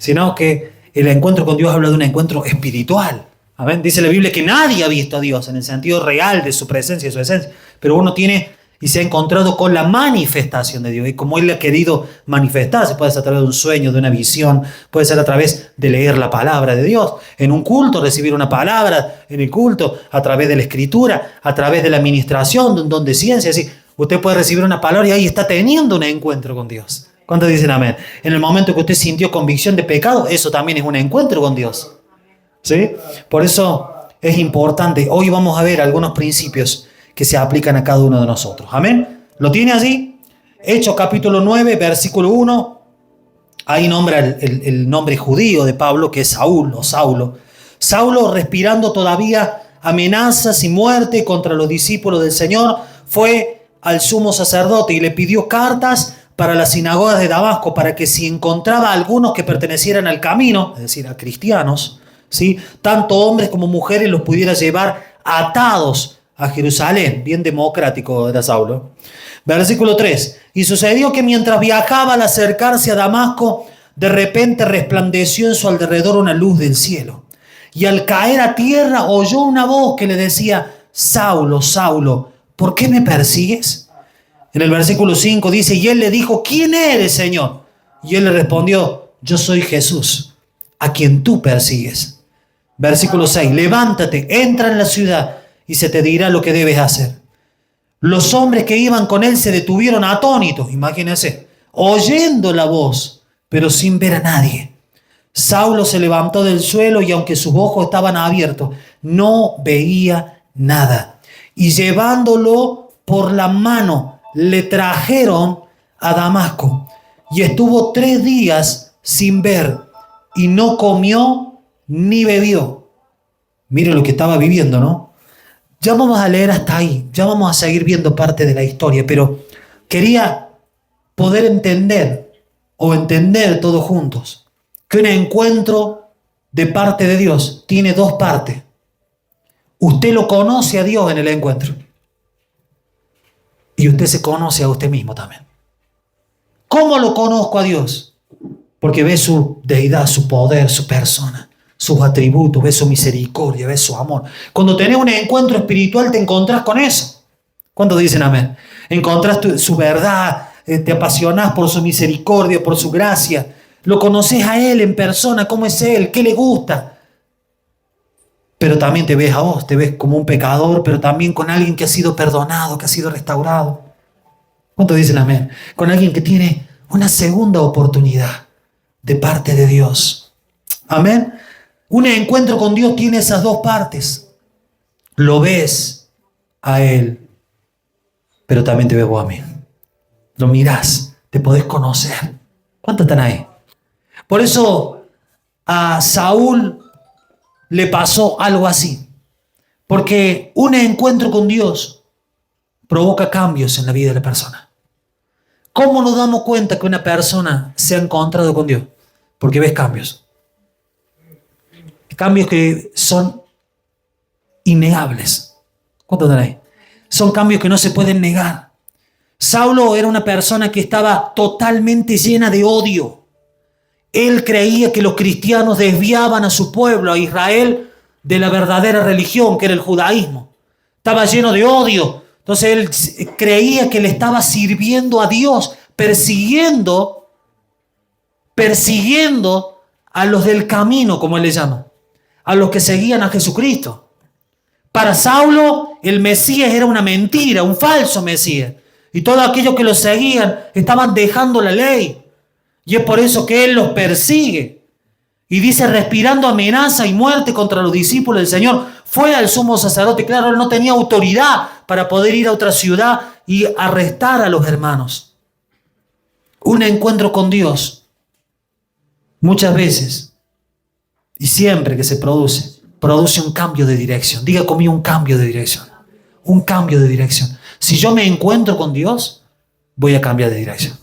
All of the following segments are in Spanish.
sino que el encuentro con Dios habla de un encuentro espiritual. ¿Amén? Dice la Biblia que nadie ha visto a Dios en el sentido real de su presencia y su esencia, pero uno tiene y se ha encontrado con la manifestación de Dios. Y como Él ha querido manifestarse, puede ser a través de un sueño, de una visión, puede ser a través de leer la palabra de Dios. En un culto, recibir una palabra en el culto, a través de la escritura, a través de la administración, de un don de ciencia. Así, usted puede recibir una palabra y ahí está teniendo un encuentro con Dios. ¿Cuántos dicen amén? En el momento que usted sintió convicción de pecado, eso también es un encuentro con Dios. ¿Sí? Por eso es importante. Hoy vamos a ver algunos principios que se aplican a cada uno de nosotros. ¿Amén? ¿Lo tiene allí? Hechos capítulo 9, versículo 1. Ahí nombra el nombre judío de Pablo, que es Saúl o Saulo. Saulo, respirando todavía amenazas y muerte contra los discípulos del Señor, fue al sumo sacerdote y le pidió cartas para las sinagogas de Damasco, para que si encontraba a algunos que pertenecieran al camino, es decir, a cristianos, ¿sí?, tanto hombres como mujeres, los pudiera llevar atados a Jerusalén. Bien democrático era Saulo. Versículo 3. Y sucedió que mientras viajaba al acercarse a Damasco, de repente resplandeció en su alrededor una luz del cielo. Y al caer a tierra oyó una voz que le decía: Saulo, Saulo, ¿por qué me persigues? En el versículo 5 dice: y él le dijo: ¿quién eres, Señor? Y él le respondió: yo soy Jesús, a quien tú persigues. Versículo 6. Levántate, entra en la ciudad y se te dirá lo que debes hacer. Los hombres que iban con él se detuvieron atónitos, imagínense, oyendo la voz, pero sin ver a nadie. Saulo se levantó del suelo y aunque sus ojos estaban abiertos, no veía nada. Y llevándolo por la mano, le trajeron a Damasco. Y estuvo 3 días sin ver, y no comió ni bebió. Mire lo que estaba viviendo, ¿no? Ya vamos a leer hasta ahí, ya vamos a seguir viendo parte de la historia, pero quería poder entender todos juntos que un encuentro de parte de Dios tiene 2 partes. Usted lo conoce a Dios en el encuentro y usted se conoce a usted mismo también. ¿Cómo lo conozco a Dios? Porque ve su deidad, su poder, su persona, sus atributos, ves su misericordia, ves su amor. Cuando tenés un encuentro espiritual te encontrás con eso. ¿Cuántos dicen amén? Encontrás su verdad, te apasionás por su misericordia, por su gracia. Lo conocés a Él en persona, cómo es Él, qué le gusta. Pero también te ves a vos, te ves como un pecador, pero también con alguien que ha sido perdonado, que ha sido restaurado. ¿Cuántos dicen amén? Con alguien que tiene una segunda oportunidad de parte de Dios. Amén. Un encuentro con Dios tiene esas 2 partes. Lo ves a Él, pero también te ves vos a mí. Lo mirás, te podés conocer. ¿Cuántos están ahí? Por eso a Saúl le pasó algo así. Porque un encuentro con Dios provoca cambios en la vida de la persona. ¿Cómo nos damos cuenta que una persona se ha encontrado con Dios? Porque ves cambios. Cambios que son innegables. ¿Cuántos están ahí? Son cambios que no se pueden negar. Saulo era una persona que estaba totalmente llena de odio. Él creía que los cristianos desviaban a su pueblo, a Israel, de la verdadera religión, que era el judaísmo. Estaba lleno de odio. Entonces él creía que le estaba sirviendo a Dios, persiguiendo a los del camino, como él le llama, a los que seguían a Jesucristo. Para Saulo, el Mesías era una mentira, un falso Mesías. Y todos aquellos que lo seguían estaban dejando la ley. Y es por eso que él los persigue. Y dice, respirando amenaza y muerte contra los discípulos del Señor, fue al sumo sacerdote. Claro, él no tenía autoridad para poder ir a otra ciudad y arrestar a los hermanos. Un encuentro con Dios, muchas veces, y siempre que se produce un cambio de dirección. Diga conmigo, un cambio de dirección. Un cambio de dirección. Si yo me encuentro con Dios, voy a cambiar de dirección.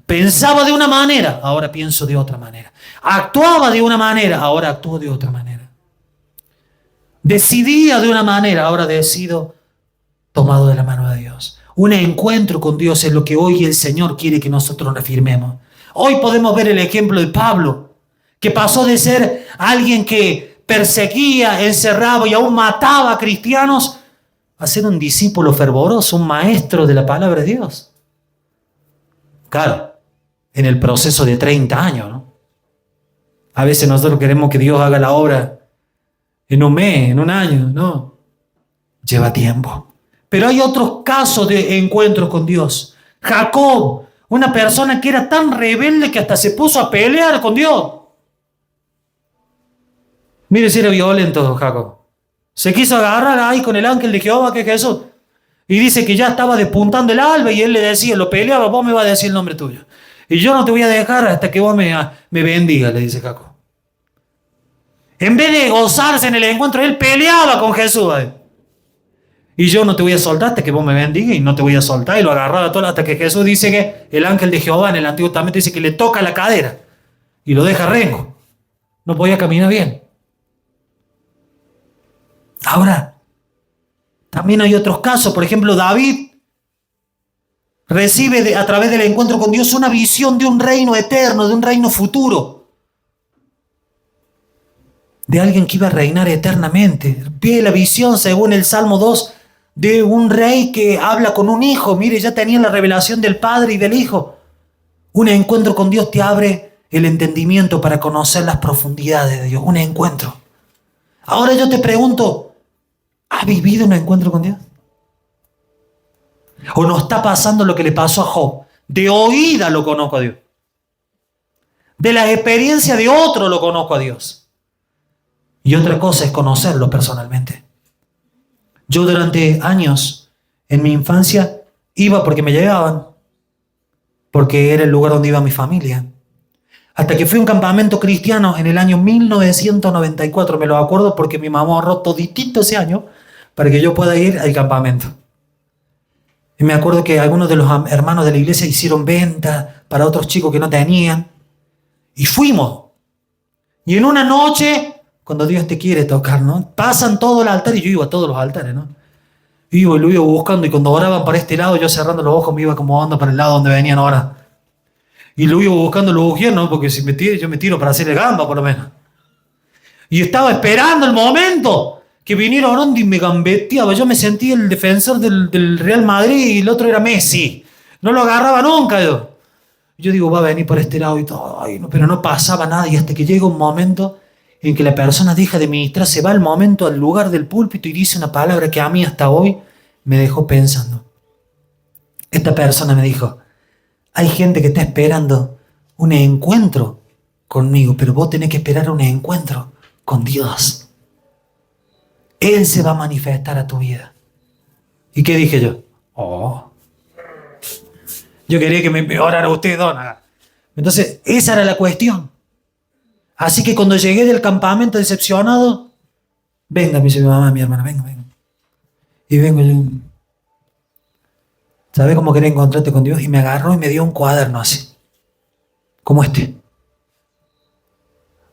Pensaba de una manera, ahora pienso de otra manera. Actuaba de una manera, ahora actúo de otra manera. Decidía de una manera, ahora decido tomado de la mano de Dios. Un encuentro con Dios es lo que hoy el Señor quiere que nosotros nos afirmemos. Hoy podemos ver el ejemplo de Pablo. que pasó de ser alguien que perseguía, encerraba y aún mataba a cristianos, a ser un discípulo fervoroso, un maestro de la palabra de Dios. Claro, en el proceso de 30 años, ¿no? A veces nosotros queremos que Dios haga la obra en un mes, en un año, no. Lleva tiempo. Pero hay otros casos de encuentros con Dios. Jacob, una persona que era tan rebelde que hasta se puso a pelear con Dios. Mire si era violento Jacob. Se quiso agarrar ahí con el ángel de Jehová, que es Jesús. Y dice que ya estaba despuntando el alba y él le decía, lo peleaba, vos me vas a decir el nombre tuyo. Y yo no te voy a dejar hasta que vos me bendiga, le dice Jacob. En vez de gozarse en el encuentro, él peleaba con Jesús. Y yo no te voy a soltar hasta que vos me bendigas y no te voy a soltar. Y lo agarraba todo hasta que Jesús dice que el ángel de Jehová en el Antiguo Testamento dice que le toca la cadera y lo deja rengo. No podía caminar bien. Ahora, también hay otros casos. Por ejemplo, David recibe a través del encuentro con Dios una visión de un reino eterno, de un reino futuro. De alguien que iba a reinar eternamente. Ve la visión, según el Salmo 2, de un rey que habla con un hijo. Mire, ya tenía la revelación del Padre y del Hijo. Un encuentro con Dios te abre el entendimiento para conocer las profundidades de Dios. Un encuentro. Ahora yo te pregunto, ¿has vivido un encuentro con Dios? ¿O nos está pasando lo que le pasó a Job? De oída lo conozco a Dios. De la experiencia de otro lo conozco a Dios. Y otra cosa es conocerlo personalmente. Yo durante años, en mi infancia, iba porque me llevaban, porque era el lugar donde iba mi familia. Hasta que fui a un campamento cristiano en el año 1994, me lo acuerdo porque mi mamá ahorró toditito ese año para que yo pueda ir al campamento. Y me acuerdo que algunos de los hermanos de la iglesia hicieron venta para otros chicos que no tenían. Y fuimos. Y en una noche, cuando Dios te quiere tocar, ¿no? Pasan todo el altar y yo iba a todos los altares, ¿no? Iba y lo iba buscando y cuando oraban para este lado, yo cerrando los ojos me iba acomodando para el lado donde venían ahora. Y lo iba buscando los ujieres, ¿no? Porque si yo me tiro para hacerle gamba, por lo menos. Y estaba esperando el momento que viniera orando y me gambeteaba. Yo me sentía el defensor del Real Madrid y el otro era Messi. No lo agarraba nunca yo. Yo digo, va a venir por este lado y todo. Ay, no, pero no pasaba nada. Y hasta que llega un momento en que la persona deja de ministrar, se va al momento al lugar del púlpito y dice una palabra que a mí hasta hoy me dejó pensando. Esta persona me dijo, hay gente que está esperando un encuentro conmigo, pero vos tenés que esperar un encuentro con Dios. Él se va a manifestar a tu vida. ¿Y qué dije yo? Oh, yo quería que me orara usted, dona. Entonces, esa era la cuestión. Así que cuando llegué del campamento decepcionado, venga, me dice mi mamá, mi hermana, venga. Y vengo yo. ¿Sabes cómo quería encontrarte con Dios? Y me agarró y me dio un cuaderno así. Como este.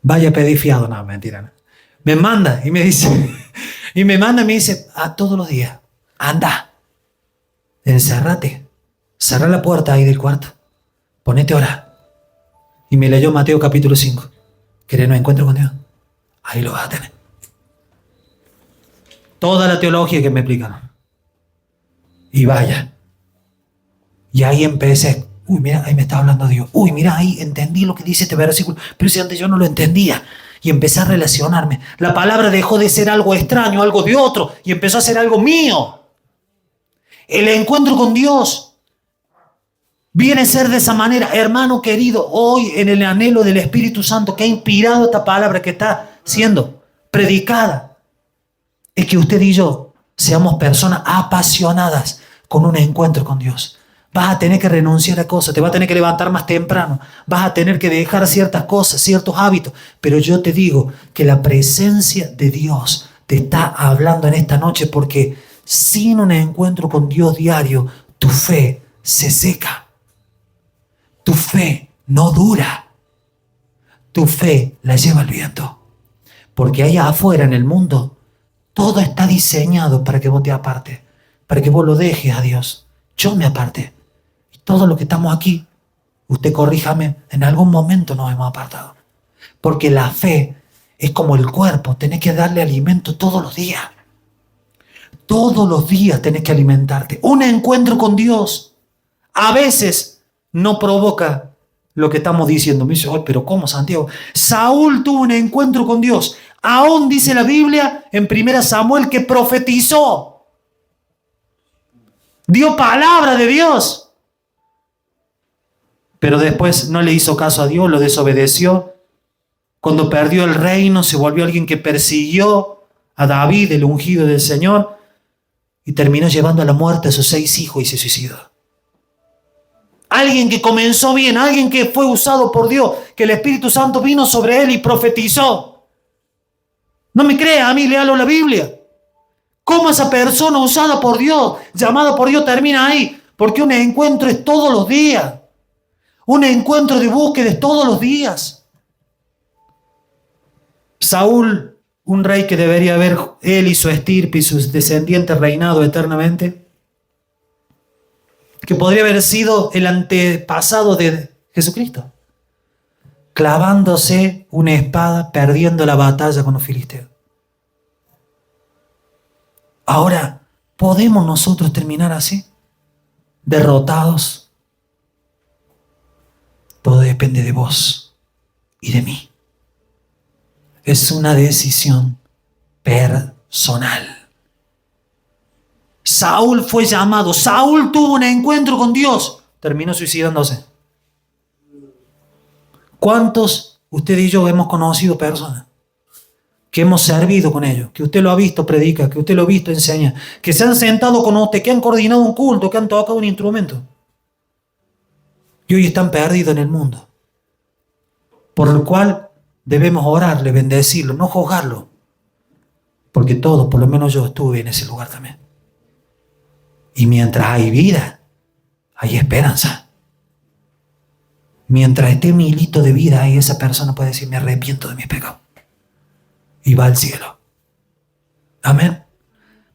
Vaya a pedir fiado. No, mentira. No. Me manda y me dice, todos los días, anda, encérrate, cerrá la puerta ahí del cuarto, ponete a orar. Y me leyó Mateo capítulo 5. ¿Querés un encuentro con Dios? Ahí lo vas a tener. Toda la teología que me explicaron. Y vaya. Y ahí empecé. Uy, mira, ahí me está hablando Dios. Uy, mira, ahí entendí lo que dice este versículo. Pero si antes yo no lo entendía. Y empecé a relacionarme. La palabra dejó de ser algo extraño, algo de otro. Y empezó a ser algo mío. El encuentro con Dios viene a ser de esa manera. Hermano querido, hoy en el anhelo del Espíritu Santo que ha inspirado esta palabra que está siendo predicada, es que usted y yo seamos personas apasionadas con un encuentro con Dios. Vas a tener que renunciar a cosas, te vas a tener que levantar más temprano, vas a tener que dejar ciertas cosas, ciertos hábitos, pero yo te digo que la presencia de Dios te está hablando en esta noche, porque sin un encuentro con Dios diario, tu fe se seca. Tu fe no dura. Tu fe la lleva el viento. Porque allá afuera en el mundo, todo está diseñado para que vos te apartes, para que vos lo dejes a Dios. Yo me aparté. Y todos los que estamos aquí, usted corríjame, en algún momento nos hemos apartado. Porque la fe es como el cuerpo, tenés que darle alimento todos los días. Todos los días tenés que alimentarte. Un encuentro con Dios a veces no provoca lo que estamos diciendo. Me dice, "Ay, pero ¿cómo, Santiago?". Saúl tuvo un encuentro con Dios. Aún dice la Biblia en 1 Samuel que profetizó. Dio palabra de Dios. Pero después no le hizo caso a Dios, lo desobedeció. Cuando perdió el reino, se volvió alguien que persiguió a David, el ungido del Señor, y terminó llevando a la muerte a sus 6 hijos y se suicidó. Alguien que comenzó bien, alguien que fue usado por Dios, que el Espíritu Santo vino sobre él y profetizó. No me crea, a mí léalo la Biblia. ¿Cómo esa persona usada por Dios, llamada por Dios, termina ahí? Porque un encuentro es todos los días. Un encuentro de búsqueda es todos los días. Saúl, un rey que debería haber él y su estirpe y sus descendientes reinado eternamente, que podría haber sido el antepasado de Jesucristo, clavándose una espada, perdiendo la batalla con los filisteos. Ahora, ¿podemos nosotros terminar así? Derrotados. Todo depende de vos y de mí. Es una decisión personal. Saúl fue llamado, Saúl tuvo un encuentro con Dios, terminó suicidándose. ¿Cuántos usted y yo hemos conocido personas que hemos servido con ellos, que usted lo ha visto predica, que usted lo ha visto enseña, que se han sentado con usted, que han coordinado un culto, que han tocado un instrumento y hoy están perdidos en el mundo? Por lo cual debemos orarle, bendecirlo, no juzgarlo, porque todos, por lo menos yo, estuve en ese lugar también. Y mientras hay vida, hay esperanza. Mientras esté mi hilito de vida, ahí esa persona puede decir, me arrepiento de mis pecados. Y va al cielo. Amén.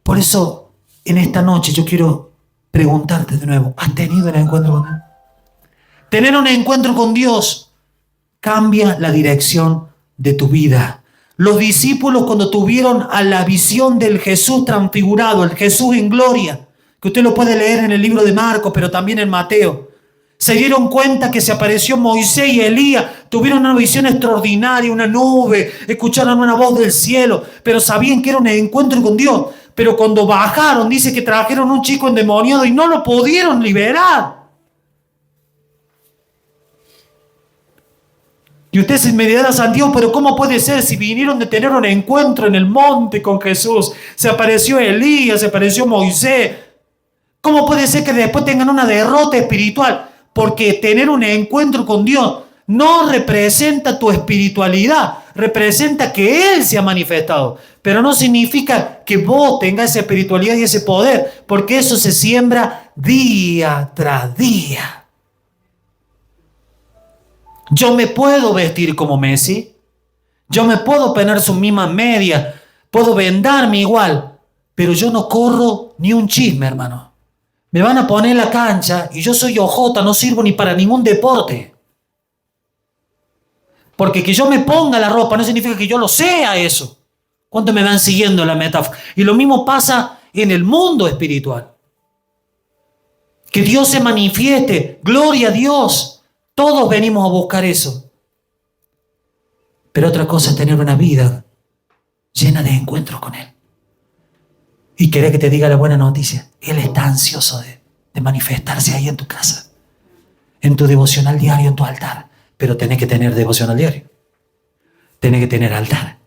Por eso, en esta noche yo quiero preguntarte de nuevo, ¿has tenido un encuentro con Él? Tener un encuentro con Dios cambia la dirección de tu vida. Los discípulos, cuando tuvieron a la visión del Jesús transfigurado, el Jesús en gloria, que usted lo puede leer en el libro de Marcos, pero también en Mateo, se dieron cuenta que se apareció Moisés y Elías, tuvieron una visión extraordinaria, una nube, escucharon una voz del cielo, pero sabían que era un encuentro con Dios. Pero cuando bajaron, dice que trajeron un chico endemoniado y no lo pudieron liberar. Y usted se me dirá, Santiago, pero ¿cómo puede ser si vinieron de tener un encuentro en el monte con Jesús? Se apareció Elías, se apareció Moisés. ¿Cómo puede ser que después tengan una derrota espiritual? Porque tener un encuentro con Dios no representa tu espiritualidad, representa que Él se ha manifestado. Pero no significa que vos tengas esa espiritualidad y ese poder, porque eso se siembra día tras día. Yo me puedo vestir como Messi, yo me puedo poner sus mismas medias, puedo vendarme igual, pero yo no corro ni un chisme, hermano. Me van a poner en la cancha y yo soy ojota, no sirvo ni para ningún deporte. Porque que yo me ponga la ropa no significa que yo lo sea eso. ¿Cuántos me van siguiendo la metáfora? Y lo mismo pasa en el mundo espiritual. Que Dios se manifieste, gloria a Dios. Todos venimos a buscar eso. Pero otra cosa es tener una vida llena de encuentros con Él. Y querer que te diga la buena noticia. Él está ansioso de manifestarse ahí en tu casa, en tu devocional diario, en tu altar. Pero tenés que tener devocional diario. Tenés que tener altar.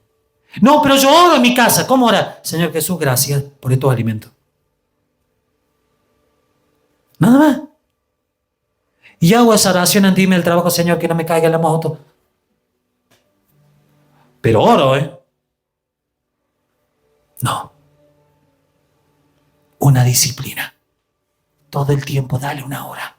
No, pero yo oro en mi casa. ¿Cómo orar? Señor Jesús, gracias por estos alimentos. Nada más. Y hago esa oración antes de irme al trabajo, Señor, que no me caiga en la moto. Pero oro, No. Una disciplina. Todo el tiempo dale una hora.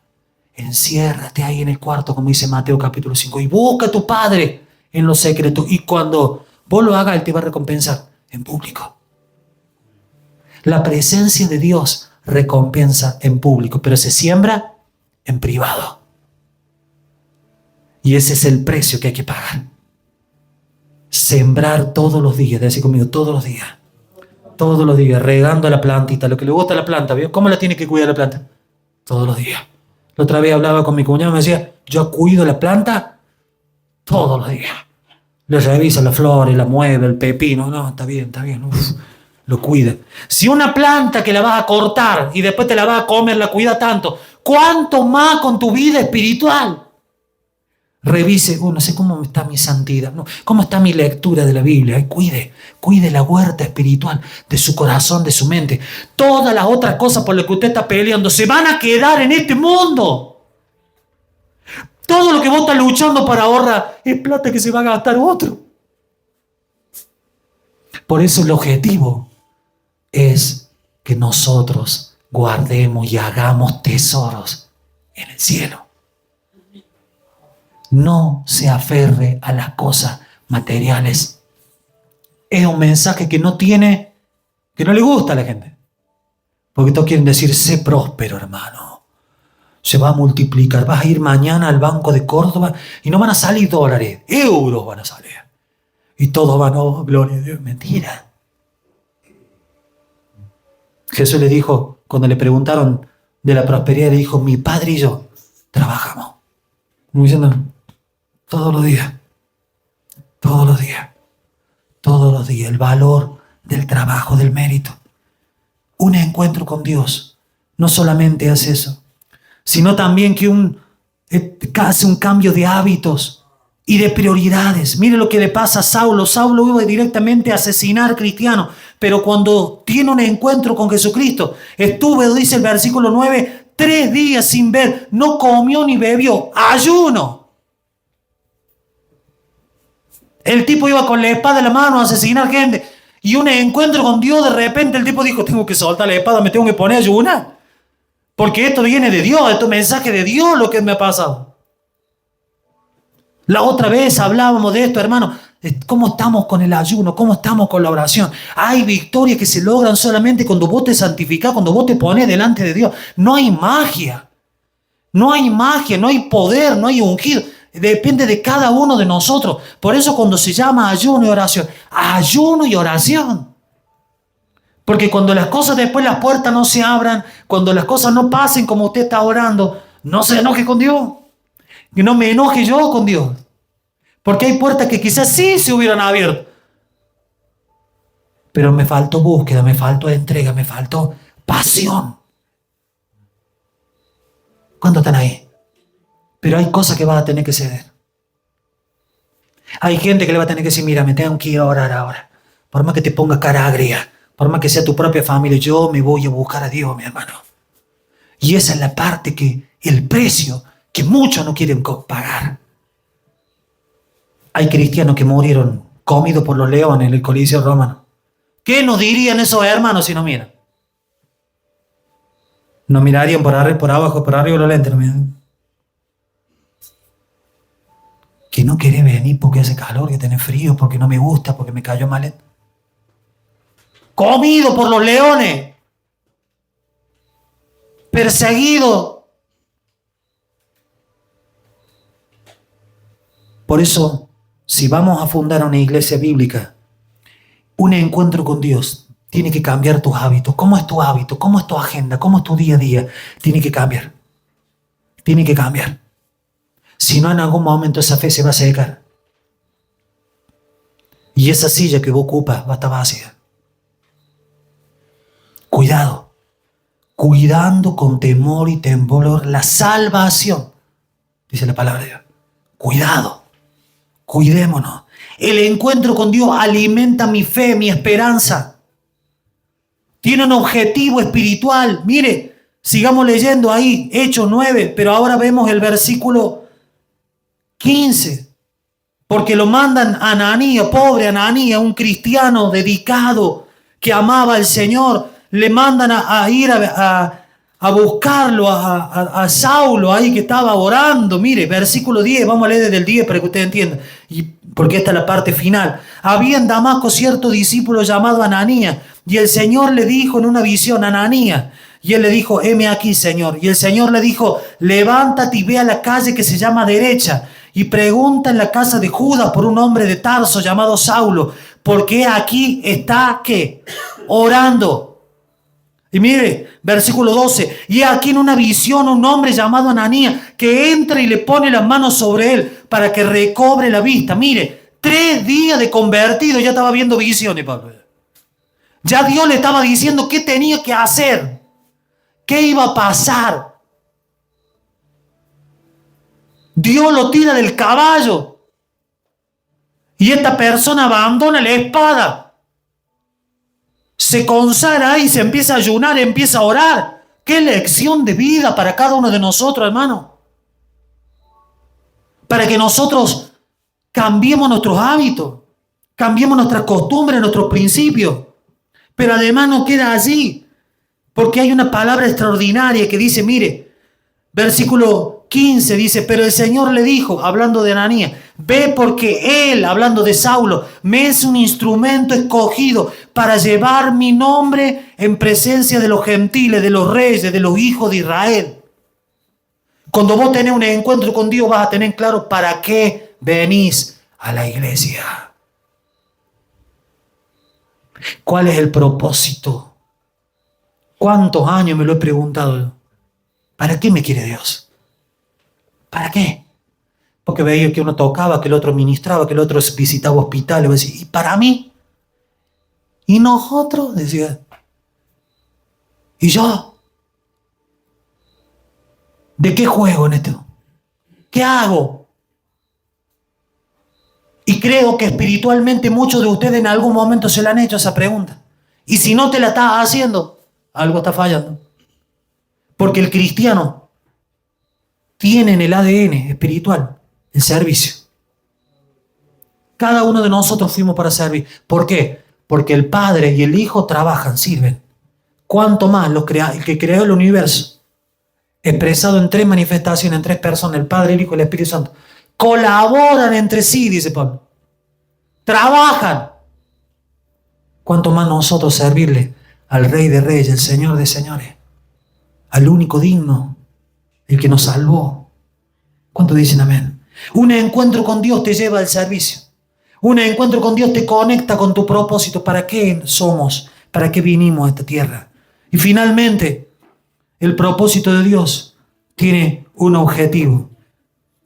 Enciérrate ahí en el cuarto, como dice Mateo capítulo 5, y busca a tu Padre en lo secreto. Y cuando vos lo hagas, Él te va a recompensar en público. La presencia de Dios recompensa en público, pero se siembra en privado. Y ese es el precio que hay que pagar. Sembrar todos los días, decir conmigo, todos los días. Todos los días, regando la plantita, lo que le gusta a la planta, ¿vio? ¿Cómo la tiene que cuidar la planta? Todos los días. La otra vez hablaba con mi cuñado y me decía, yo cuido la planta todos los días. Le revisa las flores, la mueve, el pepino. No, está bien, uf, lo cuida. Si una planta que la vas a cortar y después te la vas a comer, la cuida tanto, ¿cuánto más con tu vida espiritual? Revise, no sé cómo está mi santidad, no, cómo está mi lectura de la Biblia. Cuide la huerta espiritual de su corazón, de su mente. Todas las otras cosas por las que usted está peleando se van a quedar en este mundo. Todo lo que vos estás luchando para ahorrar es plata que se va a gastar otro. Por eso el objetivo es que nosotros guardemos y hagamos tesoros en el cielo. No se aferre a las cosas materiales. Es un mensaje que no le gusta a la gente. Porque todos quieren decir, sé próspero, hermano. Se va a multiplicar. Vas a ir mañana al Banco de Córdoba y no van a salir dólares, euros van a salir. Y todos van, oh, gloria a Dios. Mentira. Jesús le dijo, cuando le preguntaron de la prosperidad, le dijo, mi padre y yo trabajamos. Como diciendo, todos los días, el valor del trabajo, del mérito. Un encuentro con Dios no solamente hace eso, sino también que hace un cambio de hábitos y de prioridades. Mire lo que le pasa a Saulo. Saulo iba directamente a asesinar cristianos, pero cuando tiene un encuentro con Jesucristo, dice el versículo 9, 3 días sin ver, no comió ni bebió, ayuno. El tipo iba con la espada en la mano a asesinar gente. Y un encuentro con Dios, de repente el tipo dijo, tengo que soltar la espada, me tengo que poner a ayunar. Porque esto viene de Dios, esto es mensaje de Dios lo que me ha pasado. La otra vez hablábamos de esto, hermano. ¿Cómo estamos con el ayuno? ¿Cómo estamos con la oración? Hay victorias que se logran solamente cuando vos te santificás, cuando vos te pones delante de Dios. No hay magia. No hay poder, no hay ungido. Depende de cada uno de nosotros. Por eso cuando se llama ayuno y oración. Porque cuando las cosas después, las puertas no se abran, cuando las cosas no pasen como usted está orando, no se enoje con Dios. Que no me enoje yo con Dios. Porque hay puertas que quizás sí se hubieran abierto. Pero me faltó búsqueda, me faltó entrega, me faltó pasión. ¿Cuántos están ahí? Pero hay cosas que vas a tener que ceder. Hay gente que le va a tener que decir, mira, me tengo que ir a orar ahora. Por más que te ponga cara agria, por más que sea tu propia familia, yo me voy a buscar a Dios, mi hermano. Y esa es la parte el precio que muchos no quieren pagar. Hay cristianos que murieron comidos por los leones en el Coliseo Romano. ¿Qué nos dirían esos hermanos si nos miran? Nos mirarían por abajo, por arriba los lentes, no miran. Que no querés venir porque hace calor, que tenés frío, porque no me gusta, porque me cayó mal. Comido por los leones. Perseguido. Por eso, si vamos a fundar una iglesia bíblica, un encuentro con Dios, tiene que cambiar tus hábitos. ¿Cómo es tu hábito? ¿Cómo es tu agenda? ¿Cómo es tu día a día? Tiene que cambiar. Tiene que cambiar. Si no, en algún momento esa fe se va a secar. Y esa silla que vos ocupas va a estar vacía. Cuidado. Cuidando con temor y temblor la salvación. Dice la palabra de Dios. Cuidado. Cuidémonos. El encuentro con Dios alimenta mi fe, mi esperanza. Tiene un objetivo espiritual. Mire, sigamos leyendo ahí, Hechos 9, pero ahora vemos el versículo 15, porque lo mandan a Ananías, pobre Ananías, un cristiano dedicado que amaba al Señor, le mandan a ir a buscarlo a Saulo ahí que estaba orando. Mire, versículo 10, vamos a leer desde el 10 para que usted entienda, y porque esta es la parte final. Había en Damasco cierto discípulo llamado Ananías, y el Señor le dijo en una visión, Ananías. Y él le dijo, heme aquí, Señor. Y el Señor le dijo, levántate y ve a la calle que se llama derecha, y pregunta en la casa de Judas por un hombre de Tarso llamado Saulo, porque aquí está, ¿qué? Orando. Y mire, versículo 12, y aquí en una visión un hombre llamado Ananías que entra y le pone las manos sobre él para que recobre la vista. Mire, 3 días de convertido ya estaba viendo visiones, Pablo. Ya Dios le estaba diciendo qué tenía que hacer, qué iba a pasar. Dios lo tira del caballo y esta persona abandona la espada. Se consagra y se empieza a ayunar, empieza a orar. ¡Qué lección de vida para cada uno de nosotros, hermano! Para que nosotros cambiemos nuestros hábitos, cambiemos nuestras costumbres, nuestros principios. Pero además no queda allí, porque hay una palabra extraordinaria que dice, mire, versículo 15 dice, pero el Señor le dijo, hablando de Ananías, ve porque él, hablando de Saulo, me es un instrumento escogido para llevar mi nombre en presencia de los gentiles, de los reyes, de los hijos de Israel. Cuando vos tenés un encuentro con Dios vas a tener claro para qué venís a la iglesia. ¿Cuál es el propósito? ¿Cuántos años me lo he preguntado? ¿Para qué me quiere Dios? ¿Para qué? Porque veía que uno tocaba, que el otro ministraba, que el otro visitaba hospitales. Decía, ¿y para mí? ¿Y nosotros? Decía. ¿Y yo? ¿De qué juego en esto? ¿Qué hago? Y creo que espiritualmente muchos de ustedes en algún momento se le han hecho esa pregunta. Y si no te la estás haciendo, algo está fallando. Porque el cristiano tiene en el ADN espiritual el servicio. Cada uno de nosotros fuimos para servir. ¿Por qué? Porque el Padre y el Hijo trabajan, sirven. ¿Cuánto más el que creó el universo, expresado en 3 manifestaciones, en 3 personas, el Padre, el Hijo y el Espíritu Santo, colaboran entre sí, dice Pablo. Trabajan. ¿Cuánto más nosotros servirle al Rey de Reyes, el Señor de Señores, al único digno, el que nos salvó? ¿Cuánto dicen amén? Un encuentro con Dios te lleva al servicio. Un encuentro con Dios te conecta con tu propósito. ¿Para qué somos? ¿Para qué vinimos a esta tierra? Y finalmente, el propósito de Dios tiene un objetivo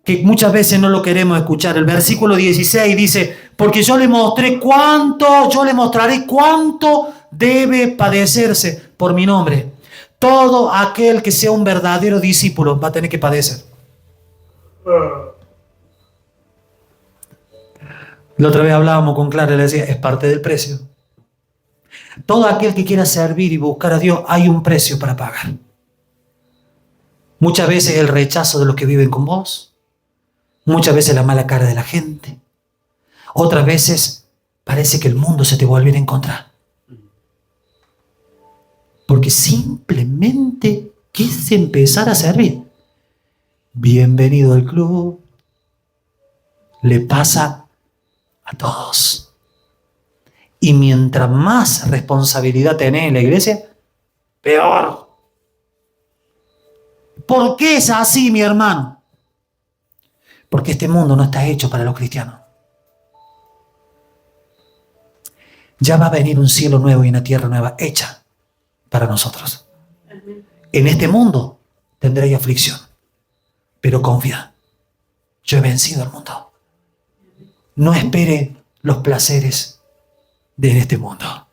que muchas veces no lo queremos escuchar. El versículo 16 dice, porque yo le mostraré cuánto debe padecerse por mi nombre. Todo aquel que sea un verdadero discípulo va a tener que padecer. La otra vez hablábamos con Clara y le decía, es parte del precio. Todo aquel que quiera servir y buscar a Dios, hay un precio para pagar. Muchas veces el rechazo de los que viven con vos. Muchas veces la mala cara de la gente. Otras veces parece que el mundo se te volviera en contra. Porque simplemente quise empezar a servir. Bienvenido al club. Le pasa a todos. Y mientras más responsabilidad tenés en la iglesia, peor. ¿Por qué es así, mi hermano? Porque este mundo no está hecho para los cristianos. Ya va a venir un cielo nuevo y una tierra nueva hecha para nosotros. En este mundo tendréis aflicción, pero confía, yo he vencido al mundo. No espere los placeres de este mundo,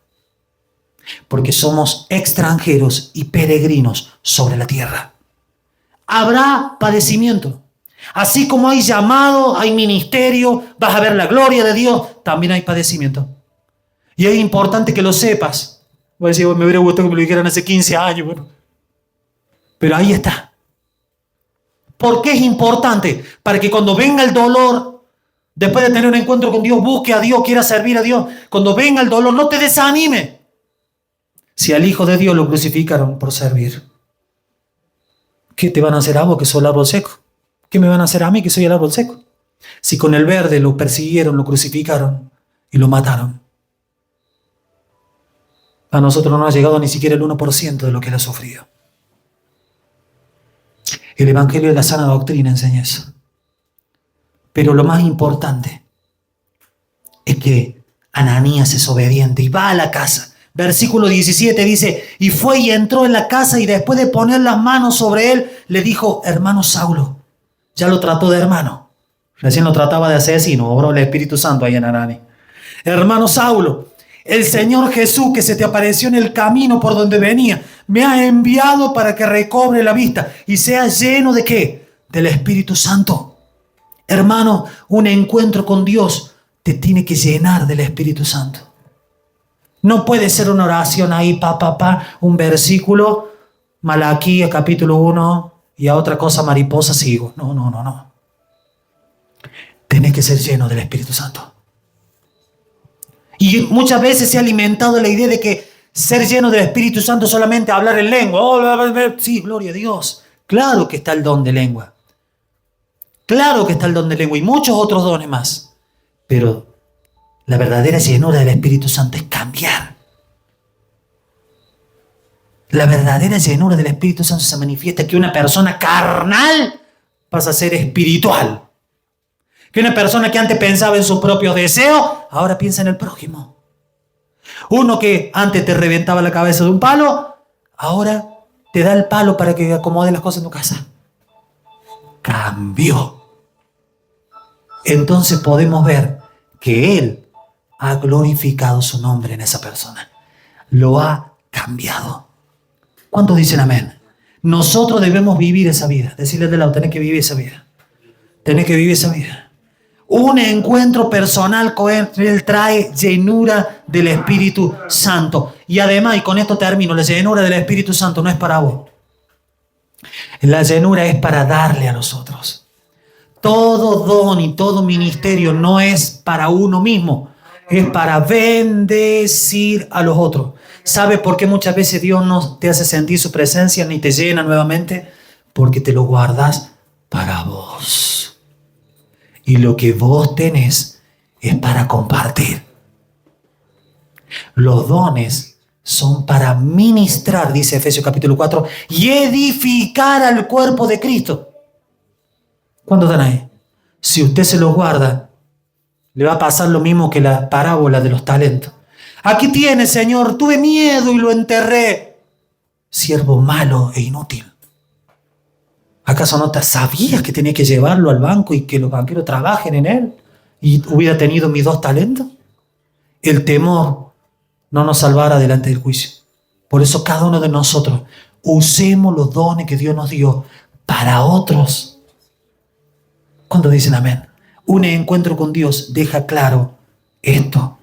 porque somos extranjeros y peregrinos sobre la tierra. Habrá padecimiento. Así como hay llamado, hay ministerio, vas a ver la gloria de Dios, también hay padecimiento. Y es importante que lo sepas. Voy a decir, me hubiera gustado que me lo dijeran hace 15 años. Bueno. Pero ahí está. ¿Por qué es importante? Para que cuando venga el dolor, después de tener un encuentro con Dios, busque a Dios, quiera servir a Dios. Cuando venga el dolor, no te desanime. Si al Hijo de Dios lo crucificaron por servir, ¿qué te van a hacer a vos que sos el árbol seco? ¿Qué me van a hacer a mí que soy el árbol seco? Si con el verde lo persiguieron, lo crucificaron y lo mataron. A nosotros no nos ha llegado ni siquiera el 1% de lo que él ha sufrido. El Evangelio de la sana doctrina enseña eso. Pero lo más importante es que Ananías es obediente y va a la casa. Versículo 17 dice, y fue y entró en la casa y después de poner las manos sobre él, le dijo, hermano Saulo. Ya lo trató de hermano. Recién lo trataba de asesino. Obró el Espíritu Santo ahí en Ananías. Hermano Saulo, el Señor Jesús que se te apareció en el camino por donde venía, me ha enviado para que recobre la vista y sea lleno ¿de qué? Del Espíritu Santo. Hermano, un encuentro con Dios te tiene que llenar del Espíritu Santo. No puede ser una oración ahí, un versículo, Malaquías capítulo 1 y a otra cosa mariposa sigo. No. Tenés que ser lleno del Espíritu Santo. Y muchas veces se ha alimentado la idea de que ser lleno del Espíritu Santo es solamente hablar en lengua. Sí, gloria a Dios. Claro que está el don de lengua. Claro que está el don de lengua y muchos otros dones más. Pero la verdadera llenura del Espíritu Santo es cambiar. La verdadera llenura del Espíritu Santo se manifiesta que una persona carnal pasa a ser espiritual. Que una persona que antes pensaba en sus propios deseos, ahora piensa en el prójimo. Uno que antes te reventaba la cabeza de un palo, ahora te da el palo para que acomode las cosas en tu casa. Cambió. Entonces podemos ver que Él ha glorificado su nombre en esa persona. Lo ha cambiado. ¿Cuántos dicen amén? Nosotros debemos vivir esa vida. Decirle de lado, tenés que vivir esa vida. Tenés que vivir esa vida. Un encuentro personal con Él trae llenura del Espíritu Santo. Y además, y con esto termino, la llenura del Espíritu Santo no es para vos. La llenura es para darle a los otros. Todo don y todo ministerio no es para uno mismo. Es para bendecir a los otros. ¿Sabe por qué muchas veces Dios no te hace sentir su presencia ni te llena nuevamente? Porque te lo guardas para vos. Y lo que vos tenés es para compartir. Los dones son para ministrar, dice Efesios capítulo 4, y edificar al cuerpo de Cristo. ¿Cuántos están ahí? Si usted se los guarda, le va a pasar lo mismo que la parábola de los talentos. Aquí tiene, Señor, tuve miedo y lo enterré. Siervo malo e inútil. ¿Acaso no te sabías que tenía que llevarlo al banco y que los banqueros trabajen en él? ¿Y hubiera tenido mis 2 talentos? El temor no nos salvará delante del juicio. Por eso cada uno de nosotros usemos los dones que Dios nos dio para otros. ¿Cuántos dicen amén? Un encuentro con Dios deja claro esto.